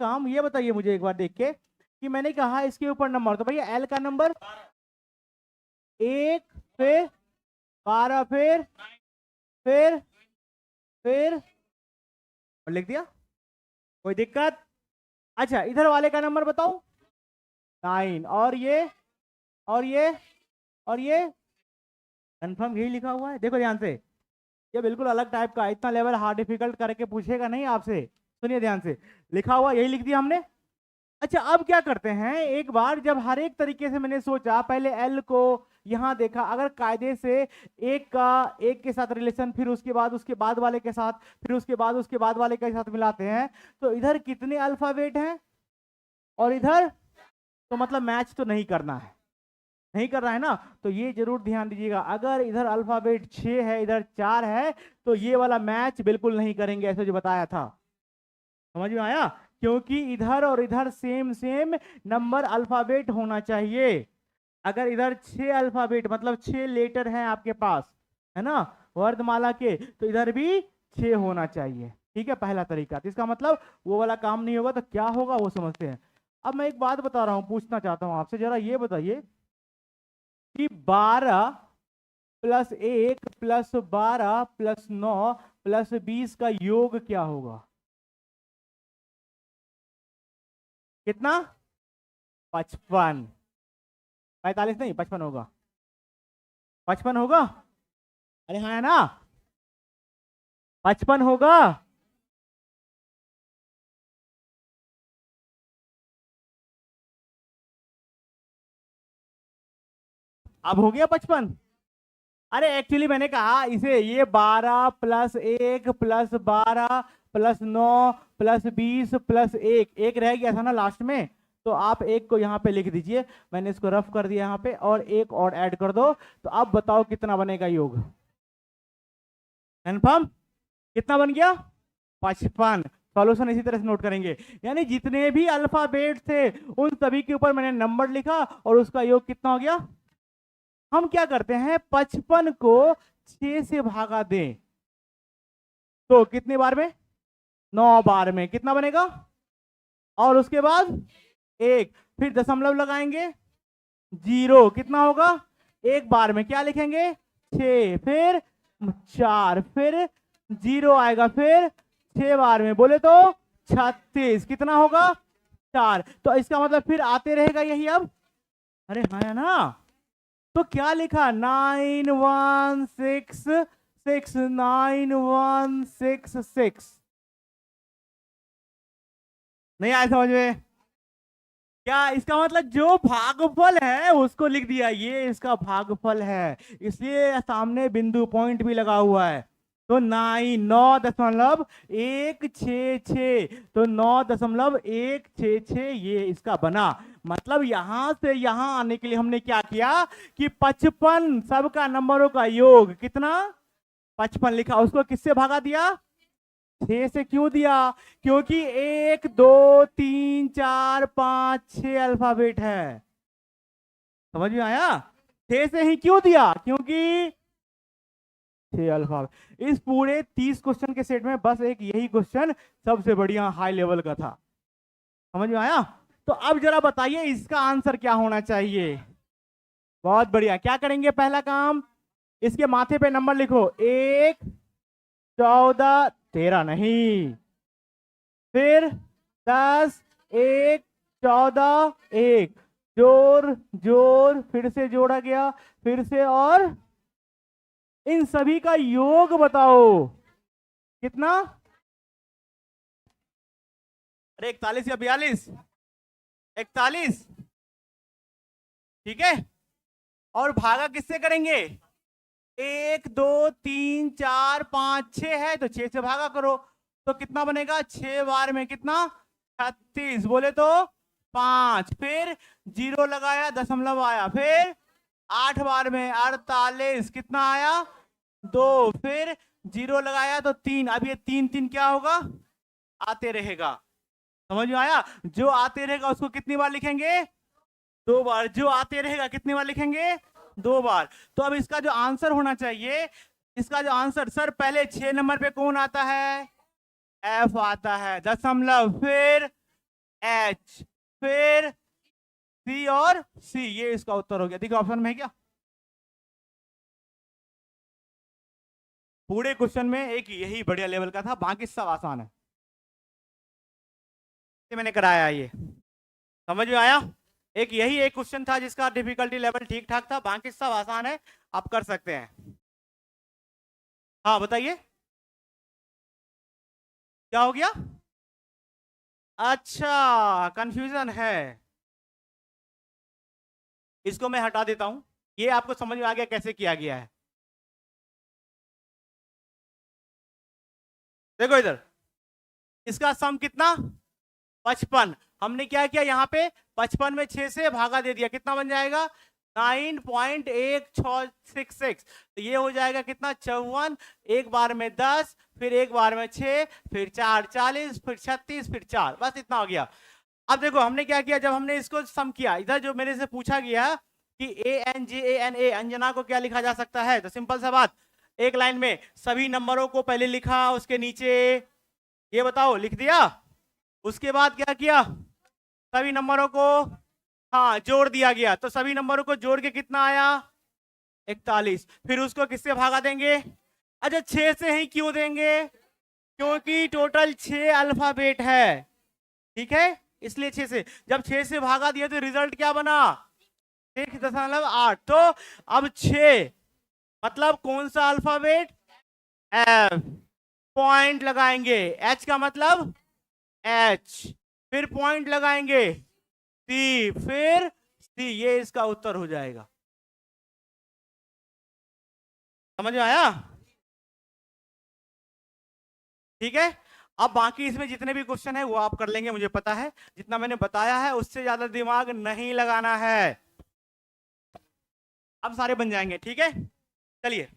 काम, ये बताइए मुझे एक बार देख के कि मैंने कहा इसके ऊपर नंबर, तो भैया एल का नंबर 1, फिर 12, फिर और लिख दिया, कोई दिक्कत? अच्छा, इधर वाले का नंबर बताओ 9, और ये और ये और ये कंफर्म यही लिखा हुआ है। देखो ध्यान से, ये बिल्कुल अलग टाइप का, इतना लेवल हार्ड डिफिकल्ट करके पूछेगा नहीं आपसे। सुनिए ध्यान से, लिखा हुआ यही लिख दिया हमने। अच्छा, अब क्या करते हैं, एक बार जब हर एक तरीके से मैंने सोचा, पहले एल को यहां देखा, अगर कायदे से एक के साथ रिलेशन, फिर उसके बाद वाले के साथ, फिर उसके बाद वाले के साथ मिलाते हैं, तो इधर कितने अल्फाबेट हैं और इधर, तो मतलब मैच तो नहीं करना है, नहीं कर रहा है ना। तो ये जरूर ध्यान दीजिएगा, अगर इधर अल्फाबेट 6 है, इधर 4 है, तो ये वाला मैच बिल्कुल नहीं करेंगे, ऐसे जो बताया था। समझ में आया? क्योंकि इधर और इधर सेम सेम नंबर अल्फाबेट होना चाहिए। अगर इधर 6 अल्फाबेट मतलब 6 लेटर हैं आपके पास, है ना, वर्णमाला के, तो इधर भी 6 होना चाहिए। ठीक है, पहला तरीका। तो इसका मतलब वो वाला काम नहीं होगा, तो क्या होगा वो समझते हैं। अब मैं एक बात बता रहा हूं, पूछना चाहता हूं आपसे, जरा ये बताइए कि 12 + 1 + 12 + 9 + 20 का योग क्या होगा? कितना? 55। 45 नहीं, 55 होगा। 55 होगा? अरे हाँ, है ना, 55 होगा। अब हो गया 55। अरे एक्चुअली मैंने कहा इसे, ये 12 + 1 + 12 + 9 + 20 + 1, एक रह गया था ना लास्ट में, तो आप एक को यहाँ पे लिख दीजिए, मैंने इसको रफ कर दिया यहाँ पे, और एक और ऐड कर दो, तो अब बताओ कितना बनेगा योग? कन्फर्म? कितना बन गया? 55। सॉल्यूशन इसी तरह से नोट करेंगे, यानी जितने भी अल्फाबेट थे उन सभी के ऊपर मैंने नंबर लिखा और उसका योग कितना हो गया। हम क्या करते हैं, 55 को 6 से भागा दें, तो कितनी बार में? 9 बार में। कितना बनेगा? और उसके बाद 1, फिर दशमलव लगाएंगे, 0, कितना होगा? एक बार में क्या लिखेंगे? 6, फिर 4, फिर 0 आएगा, फिर 6 बार में बोले तो 36, कितना होगा? 4। तो इसका मतलब फिर आते रहेगा यही अब। अरे हाँ, है ना। तो क्या लिखा? 9166, 9166। नहीं आया समझ में? क्या इसका मतलब, जो भागफल है उसको लिख दिया, ये इसका भागफल है, इसलिए सामने बिंदु पॉइंट भी लगा हुआ है। तो 9.166, तो 9.166 ये इसका बना। मतलब यहां से यहां आने के लिए हमने क्या किया कि 55 सबका नंबरों का योग कितना? 55 लिखा, उसको किससे भागा दिया? 6 से। क्यों दिया? क्योंकि 1 2 3 4 5 6 अल्फाबेट है। समझ में आया? 6 से ही क्यों दिया? क्योंकि 6 अल्फाबेट। इस पूरे 30 क्वेश्चन के सेट में बस एक यही क्वेश्चन सबसे बढ़िया हाई लेवल का था। समझ में आया? तो अब जरा बताइए इसका आंसर क्या होना चाहिए। बहुत बढ़िया, क्या करेंगे? पहला काम, इसके माथे पे नंबर लिखो, 1 14 13 नहीं, फिर 10 1 14 1, जोड़ जोड़, फिर से जोड़ा गया, फिर से, और इन सभी का योग बताओ कितना? अरे 41 या 42? 41। ठीक है, और भागा किससे करेंगे? 1 2 3 4 5 6 है, तो 6 से भागा करो, तो कितना बनेगा? 6 बार में कितना? 36, बोले तो 5, फिर 0 लगाया, दशमलव आया, फिर 8 बार में 48, कितना आया? 2, फिर 0 लगाया तो 3, अब ये 3 3 क्या होगा? आते रहेगा। समझ में आया? जो आते रहेगा उसको कितनी बार लिखेंगे? 2 बार। जो आते रहेगा कितनी बार लिखेंगे? 2 बार। तो अब इसका जो आंसर होना चाहिए, इसका जो आंसर, सर पहले 6 नंबर पे कौन आता है? एफ आता है, दशमलव, फिर H, फिर C और C, ये इसका उत्तर हो गया। देखो ऑप्शन में है क्या? पूरे क्वेश्चन में एक यही बढ़िया लेवल का था, बाकी सब आसान है। मैंने कराया, ये समझ में आया? एक यही एक क्वेश्चन था जिसका डिफिकल्टी लेवल ठीक ठाक था, बाकी सब आसान है, आप कर सकते हैं। हाँ बताइए, क्या हो गया? अच्छा, कंफ्यूजन है, इसको मैं हटा देता हूं। ये आपको समझ में आ गया कैसे किया गया है? देखो इधर, इसका सम कितना? 55। हमने क्या किया यहाँ पे, 55 में 6 से भागा दे दिया, कितना बन जाएगा? 9.8666। तो ये हो जाएगा कितना? 54। एक बार में 10, फिर एक बार में 6, फिर 4 40, फिर 36, फिर 4, बस इतना हो गया। अब देखो हमने क्या किया, जब हमने इसको सम किया, इधर जो मेरे से पूछा गया कि ANJANA अंजना को क्या लिखा जा सकता है, तो सिंपल सा बात, एक लाइन में सभी नंबरों को पहले लिखा, उसके नीचे ये बताओ लिख दिया, उसके बाद क्या किया, सभी नंबरों को हाँ जोड़ दिया गया, तो सभी नंबरों को जोड़ के कितना आया? 41। फिर उसको किससे भागा देंगे? अच्छा 6 से ही क्यों देंगे? क्योंकि टोटल 6 अल्फाबेट है, ठीक है, इसलिए 6 से। जब 6 से भागा दिया तो रिजल्ट क्या बना? 6.8। तो अब 6 मतलब कौन सा अल्फाबेट? एफ। पॉइंट लगाएंगे, एच का मतलब एच, फिर पॉइंट लगाएंगे सी, फिर सी, ये इसका उत्तर हो जाएगा। समझ में आया? ठीक है, अब बाकी इसमें जितने भी क्वेश्चन है वो आप कर लेंगे, मुझे पता है, जितना मैंने बताया है उससे ज्यादा दिमाग नहीं लगाना है, अब सारे बन जाएंगे, ठीक है। चलिए